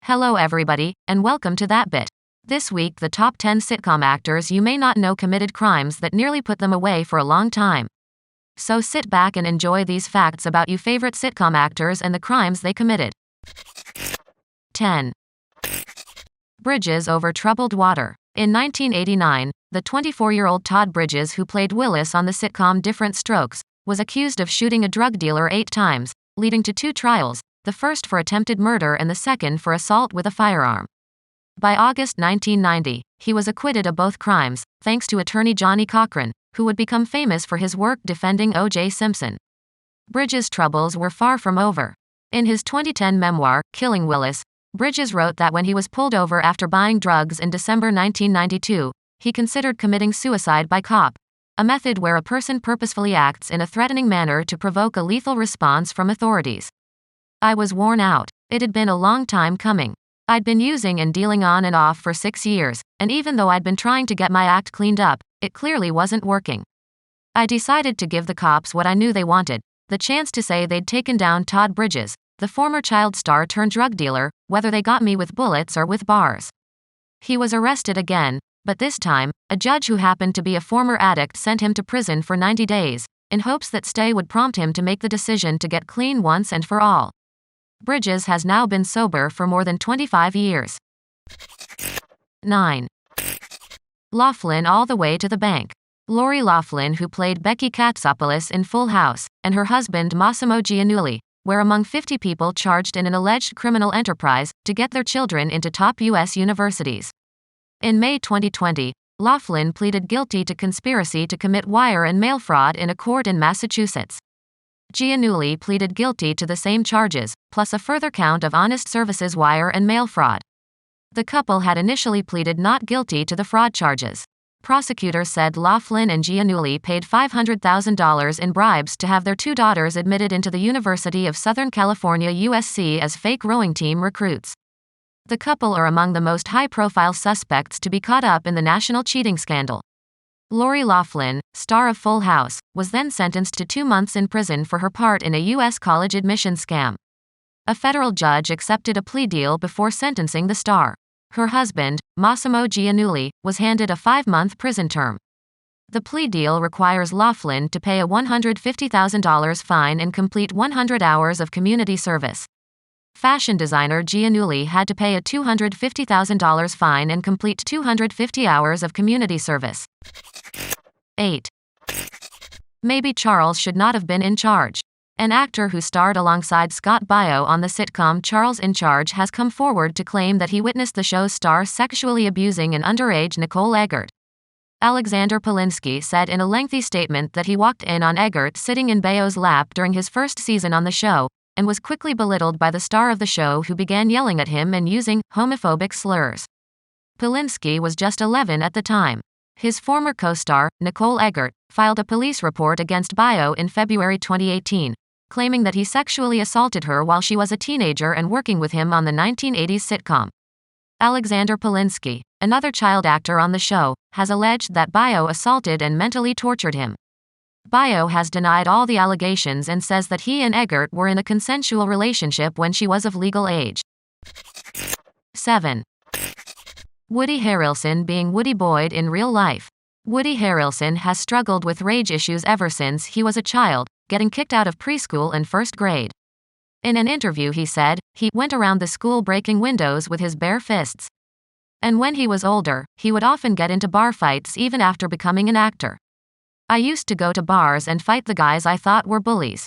Hello everybody, and welcome to That Bit. This week the top 10 sitcom actors you may not know committed crimes that nearly put them away for a long time. So sit back and enjoy these facts about your favorite sitcom actors and the crimes they committed. 10. Bridges over troubled water. In 1989, the 24-year-old Todd Bridges, who played Willis on the sitcom Different Strokes, was accused of shooting a drug dealer 8 times, leading to 2 trials, the first for attempted murder and the second for assault with a firearm. By August 1990, he was acquitted of both crimes, thanks to attorney Johnny Cochran, who would become famous for his work defending O.J. Simpson. Bridges' troubles were far from over. In his 2010 memoir, Killing Willis, Bridges wrote that when he was pulled over after buying drugs in December 1992, he considered committing suicide by cop, a method where a person purposefully acts in a threatening manner to provoke a lethal response from authorities. I was worn out. It had been a long time coming. I'd been using and dealing on and off for 6 years, and even though I'd been trying to get my act cleaned up, it clearly wasn't working. I decided to give the cops what I knew they wanted, the chance to say they'd taken down Todd Bridges, the former child star turned drug dealer, whether they got me with bullets or with bars. He was arrested again, but this time, a judge who happened to be a former addict sent him to prison for 90 days, in hopes that stay would prompt him to make the decision to get clean once and for all. Bridges has now been sober for more than 25 years. 9. Loughlin all the way to the bank. Lori Loughlin, who played Becky Katsopoulos in Full House, and her husband Massimo Giannulli, were among 50 people charged in an alleged criminal enterprise to get their children into top U.S. universities. In May 2020, Loughlin pleaded guilty to conspiracy to commit wire and mail fraud in a court in Massachusetts. Giannulli pleaded guilty to the same charges, plus a further count of honest services wire and mail fraud. The couple had initially pleaded not guilty to the fraud charges. Prosecutors said Loughlin and Giannulli paid $500,000 in bribes to have their 2 daughters admitted into the University of Southern California USC as fake rowing team recruits. The couple are among the most high-profile suspects to be caught up in the national cheating scandal. Lori Loughlin, star of Full House, was then sentenced to 2 months in prison for her part in a U.S. college admissions scam. A federal judge accepted a plea deal before sentencing the star. Her husband, Massimo Giannulli, was handed a 5-month prison term. The plea deal requires Loughlin to pay a $150,000 fine and complete 100 hours of community service. Fashion designer Giannulli had to pay a $250,000 fine and complete 250 hours of community service. 8. Maybe Charles should not have been in charge. An actor who starred alongside Scott Baio on the sitcom Charles in Charge has come forward to claim that he witnessed the show's star sexually abusing an underage Nicole Eggert. Alexander Polinsky said in a lengthy statement that he walked in on Eggert sitting in Baio's lap during his first season on the show, and was quickly belittled by the star of the show, who began yelling at him and using homophobic slurs. Polinsky was just 11 at the time. His former co-star, Nicole Eggert, filed a police report against Baio in February 2018, claiming that he sexually assaulted her while she was a teenager and working with him on the 1980s sitcom. Alexander Polinsky, another child actor on the show, has alleged that Baio assaulted and mentally tortured him. Baio has denied all the allegations and says that he and Eggert were in a consensual relationship when she was of legal age. 7. Woody Harrelson being Woody Boyd in real life. Woody Harrelson has struggled with rage issues ever since he was a child, getting kicked out of preschool and 1st grade. In an interview he said, he went around the school breaking windows with his bare fists. And when he was older, he would often get into bar fights even after becoming an actor. I used to go to bars and fight the guys I thought were bullies.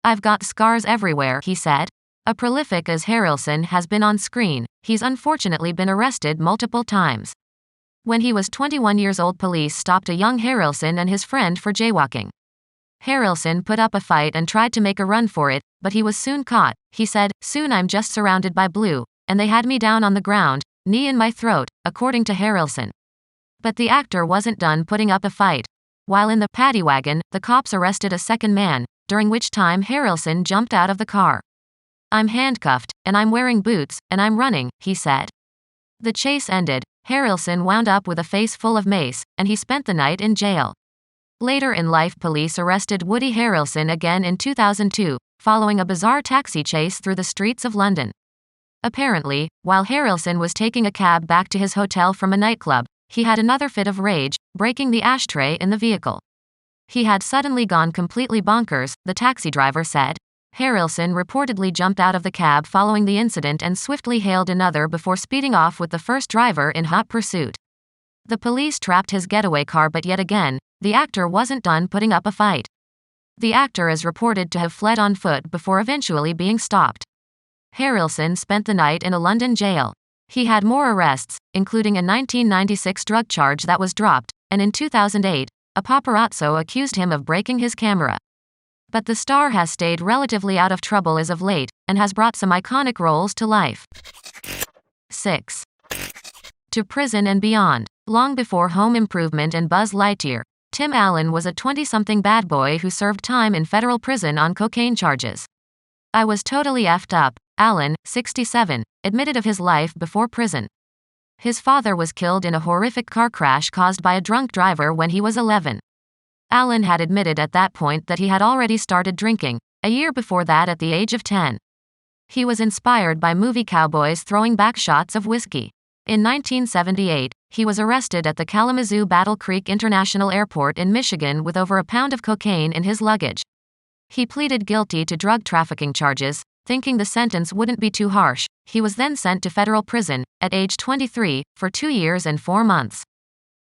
I've got scars everywhere, he said. A prolific as Harrelson has been on screen, he's unfortunately been arrested multiple times. When he was 21 years old, police stopped a young Harrelson and his friend for jaywalking. Harrelson put up a fight and tried to make a run for it, but he was soon caught. He said, "Soon I'm just surrounded by blue, and they had me down on the ground, knee in my throat," according to Harrelson. But the actor wasn't done putting up a fight. While in the paddy wagon, the cops arrested a second man, during which time Harrelson jumped out of the car. "I'm handcuffed, and I'm wearing boots, and I'm running," he said. The chase ended. Harrelson wound up with a face full of mace, and he spent the night in jail. Later in life, police arrested Woody Harrelson again in 2002, following a bizarre taxi chase through the streets of London. Apparently, while Harrelson was taking a cab back to his hotel from a nightclub, he had another fit of rage, breaking the ashtray in the vehicle. He had suddenly gone completely bonkers, the taxi driver said. Harrelson reportedly jumped out of the cab following the incident and swiftly hailed another before speeding off with the first driver in hot pursuit. The police trapped his getaway car, but yet again, the actor wasn't done putting up a fight. The actor is reported to have fled on foot before eventually being stopped. Harrelson spent the night in a London jail. He had more arrests, including a 1996 drug charge that was dropped, and in 2008, a paparazzo accused him of breaking his camera. But the star has stayed relatively out of trouble as of late, and has brought some iconic roles to life. 6. To Prison and Beyond. Long before Home Improvement and Buzz Lightyear, Tim Allen was a 20-something bad boy who served time in federal prison on cocaine charges. "I was totally effed up," Allen, 67, admitted of his life before prison. His father was killed in a horrific car crash caused by a drunk driver when he was 11. Allen had admitted at that point that he had already started drinking, a year before that at the age of 10. He was inspired by movie cowboys throwing back shots of whiskey. In 1978, he was arrested at the Kalamazoo Battle Creek International Airport in Michigan with over a pound of cocaine in his luggage. He pleaded guilty to drug trafficking charges, thinking the sentence wouldn't be too harsh. He was then sent to federal prison, at age 23, for 2 years and 4 months.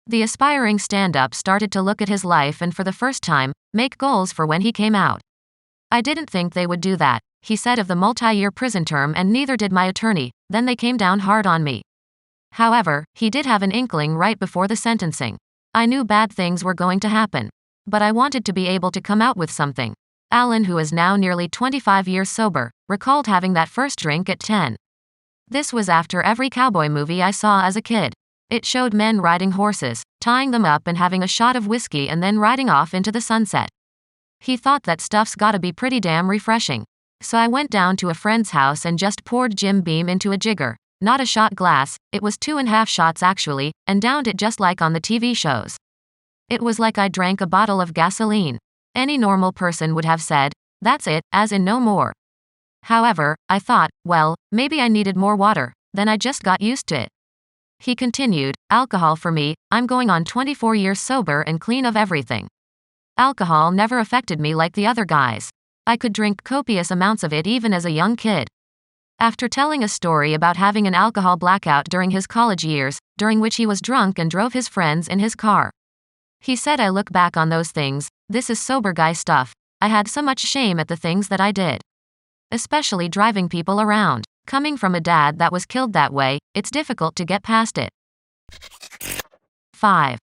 The aspiring stand-up started to look at his life and for the first time, make goals for when he came out. "I didn't think they would do that," he said of the multi-year prison term, "and neither did my attorney, then they came down hard on me." However, he did have an inkling right before the sentencing. "I knew bad things were going to happen. But I wanted to be able to come out with something." Allen, who is now nearly 25 years sober, recalled having that first drink at 10. "This was after every cowboy movie I saw as a kid. It showed men riding horses, tying them up and having a shot of whiskey and then riding off into the sunset. He thought that stuff's gotta be pretty damn refreshing. So I went down to a friend's house and just poured Jim Beam into a jigger, not a shot glass, it was 2.5 shots actually, and downed it just like on the TV shows. It was like I drank a bottle of gasoline. Any normal person would have said, 'That's it,' as in no more. However, I thought, well, maybe I needed more water, then I just got used to it." He continued, "Alcohol for me, I'm going on 24 years sober and clean of everything. Alcohol never affected me like the other guys. I could drink copious amounts of it even as a young kid." After telling a story about having an alcohol blackout during his college years, during which he was drunk and drove his friends in his car, he said, "I look back on those things, this is sober guy stuff. I had so much shame at the things that I did. Especially driving people around. Coming from a dad that was killed that way, it's difficult to get past it." 5.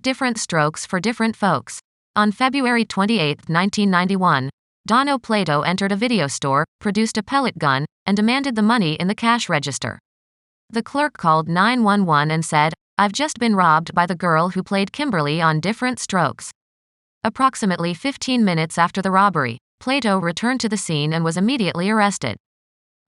Different strokes for different folks. On February 28, 1991, Dono Plato entered a video store, produced a pellet gun, and demanded the money in the cash register. The clerk called 911 and said, "I've just been robbed by the girl who played Kimberly on Different Strokes." Approximately 15 minutes after the robbery, Plato returned to the scene and was immediately arrested.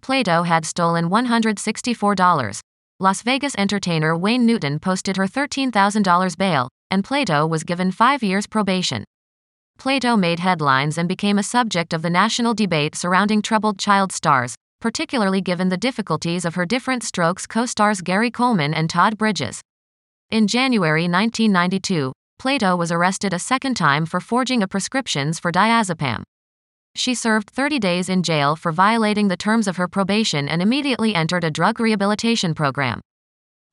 Plato had stolen $164. Las Vegas entertainer Wayne Newton posted her $13,000 bail, and Plato was given 5 years probation. Plato made headlines and became a subject of the national debate surrounding troubled child stars, particularly given the difficulties of her Different Strokes co-stars Gary Coleman and Todd Bridges. In January 1992, Plato was arrested a second time for forging a prescriptions for diazepam. She served 30 days in jail for violating the terms of her probation and immediately entered a drug rehabilitation program.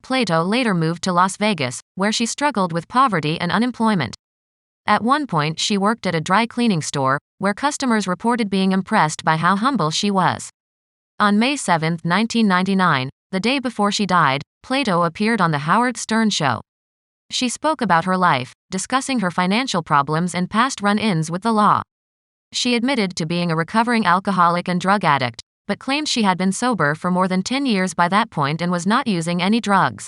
Plato later moved to Las Vegas, where she struggled with poverty and unemployment. At one point, she worked at a dry cleaning store, where customers reported being impressed by how humble she was. On May 7, 1999, the day before she died, Plato appeared on The Howard Stern Show. She spoke about her life, discussing her financial problems and past run-ins with the law. She admitted to being a recovering alcoholic and drug addict, but claimed she had been sober for more than 10 years by that point and was not using any drugs.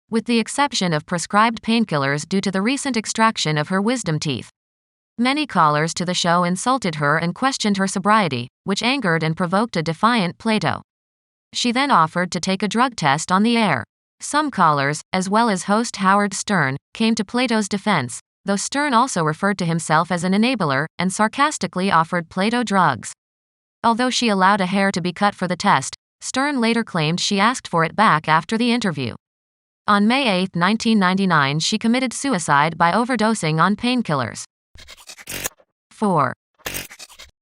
With the exception of prescribed painkillers due to the recent extraction of her wisdom teeth. Many callers to the show insulted her and questioned her sobriety, which angered and provoked a defiant Plato. She then offered to take a drug test on the air. Some callers, as well as host Howard Stern, came to Plato's defense, though Stern also referred to himself as an enabler, and sarcastically offered Plato drugs. Although she allowed a hair to be cut for the test, Stern later claimed she asked for it back after the interview. On May 8, 1999, she committed suicide by overdosing on painkillers. 4.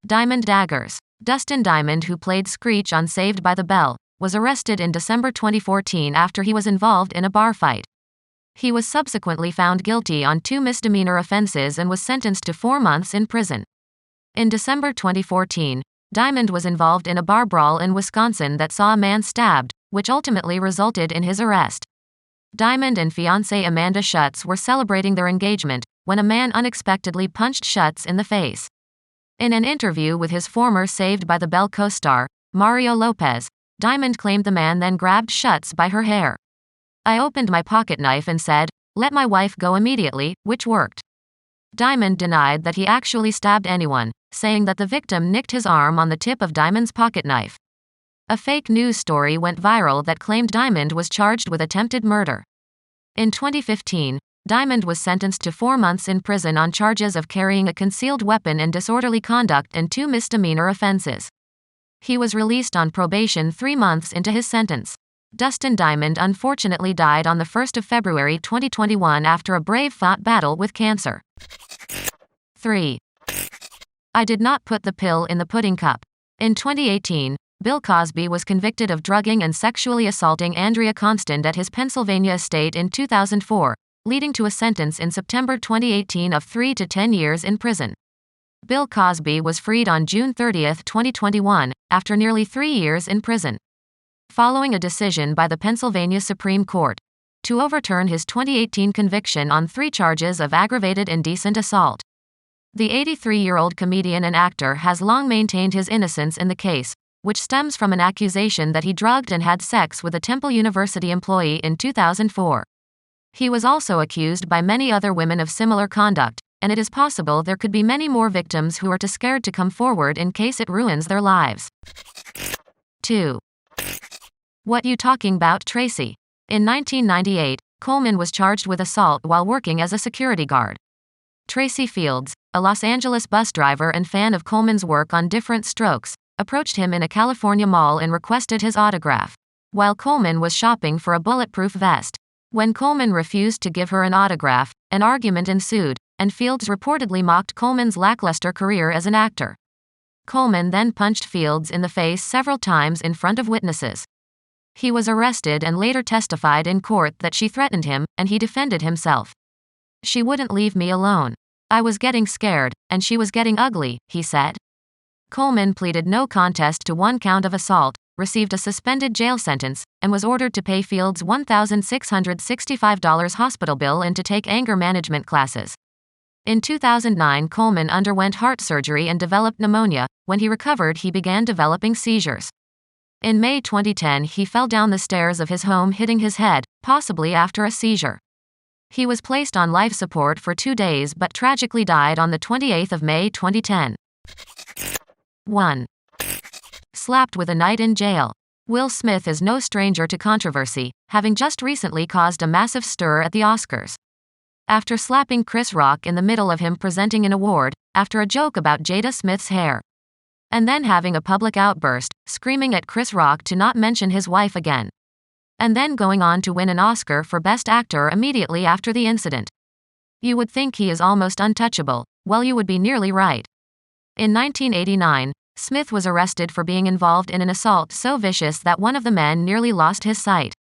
Diamond Daggers. Dustin Diamond, who played Screech on Saved by the Bell, was arrested in December 2014 after he was involved in a bar fight. He was subsequently found guilty on 2 misdemeanor offenses and was sentenced to 4 months in prison. In December 2014, Diamond was involved in a bar brawl in Wisconsin that saw a man stabbed, which ultimately resulted in his arrest. Diamond and fiancée Amanda Schutz were celebrating their engagement when a man unexpectedly punched Schutz in the face. In an interview with his former Saved by the Bell co-star, Mario Lopez, Diamond claimed the man then grabbed Schutz by her hair. "I opened my pocket knife and said, 'Let my wife go immediately,' which worked." Diamond denied that he actually stabbed anyone, saying that the victim nicked his arm on the tip of Diamond's pocket knife. A fake news story went viral that claimed Diamond was charged with attempted murder. In 2015, Diamond was sentenced to 4 months in prison on charges of carrying a concealed weapon and disorderly conduct and 2 misdemeanor offenses. He was released on probation 3 months into his sentence. Dustin Diamond unfortunately died on the 1st of February 2021 after a brave-fought battle with cancer. 3. I did not put the pill in the pudding cup. In 2018, Bill Cosby was convicted of drugging and sexually assaulting Andrea Constant at his Pennsylvania estate in 2004, leading to a sentence in September 2018 of 3 to 10 years in prison. Bill Cosby was freed on June 30, 2021, after nearly 3 years in prison, following a decision by the Pennsylvania Supreme Court to overturn his 2018 conviction on 3 charges of aggravated indecent assault. The 83-year-old comedian and actor has long maintained his innocence in the case, which stems from an accusation that he drugged and had sex with a Temple University employee in 2004. He was also accused by many other women of similar conduct, and it is possible there could be many more victims who are too scared to come forward in case it ruins their lives. 2. What you talking about, Tracy? In 1998, Coleman was charged with assault while working as a security guard. Tracy Fields, a Los Angeles bus driver and fan of Coleman's work on Different Strokes, approached him in a California mall and requested his autograph, while Coleman was shopping for a bulletproof vest. When Coleman refused to give her an autograph, an argument ensued, and Fields reportedly mocked Coleman's lackluster career as an actor. Coleman then punched Fields in the face several times in front of witnesses. He was arrested and later testified in court that she threatened him, and he defended himself. "She wouldn't leave me alone. I was getting scared, and she was getting ugly," he said. Coleman pleaded no contest to 1 count of assault, received a suspended jail sentence, and was ordered to pay Fields' $1,665 hospital bill and to take anger management classes. In 2009, Coleman underwent heart surgery and developed pneumonia. When he recovered, he began developing seizures. In May 2010, he fell down the stairs of his home, hitting his head, possibly after a seizure. He was placed on life support for 2 days but tragically died on the 28th of May 2010. 1. Slapped with a night in jail. Will Smith is no stranger to controversy, having just recently caused a massive stir at the Oscars. After slapping Chris Rock in the middle of him presenting an award, after a joke about Jada Smith's hair. And then having a public outburst, screaming at Chris Rock to not mention his wife again. And then going on to win an Oscar for Best Actor immediately after the incident. You would think he is almost untouchable. Well, you would be nearly right. In 1989, Smith was arrested for being involved in an assault so vicious that one of the men nearly lost his sight.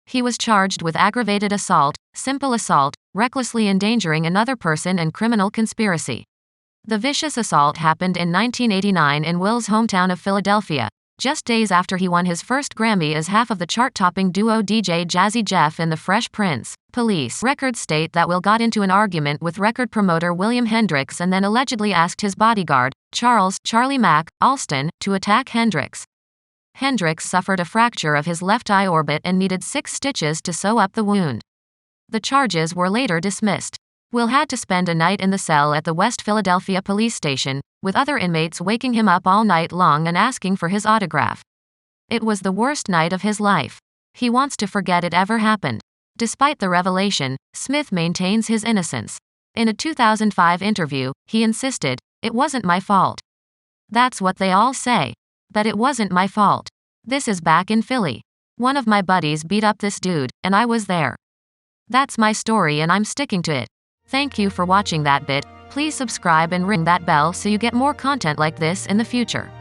He was charged with aggravated assault, simple assault, recklessly endangering another person, and criminal conspiracy. The vicious assault happened in 1989 in Will's hometown of Philadelphia, just days after he won his first Grammy as half of the chart-topping duo DJ Jazzy Jeff and the Fresh Prince. Police records state that Will got into an argument with record promoter William Hendricks and then allegedly asked his bodyguard, Charlie Mack, Alston, to attack Hendricks. Hendricks suffered a fracture of his left eye orbit and needed 6 stitches to sew up the wound. The charges were later dismissed. Will had to spend a night in the cell at the West Philadelphia police station, with other inmates waking him up all night long and asking for his autograph. It was the worst night of his life. He wants to forget it ever happened. Despite the revelation, Smith maintains his innocence. In a 2005 interview, he insisted, "It wasn't my fault. That's what they all say. But it wasn't my fault. This is back in Philly. One of my buddies beat up this dude, and I was there. That's my story and I'm sticking to it. Thank you for watching that bit. Please subscribe and ring that bell so you get more content like this in the future.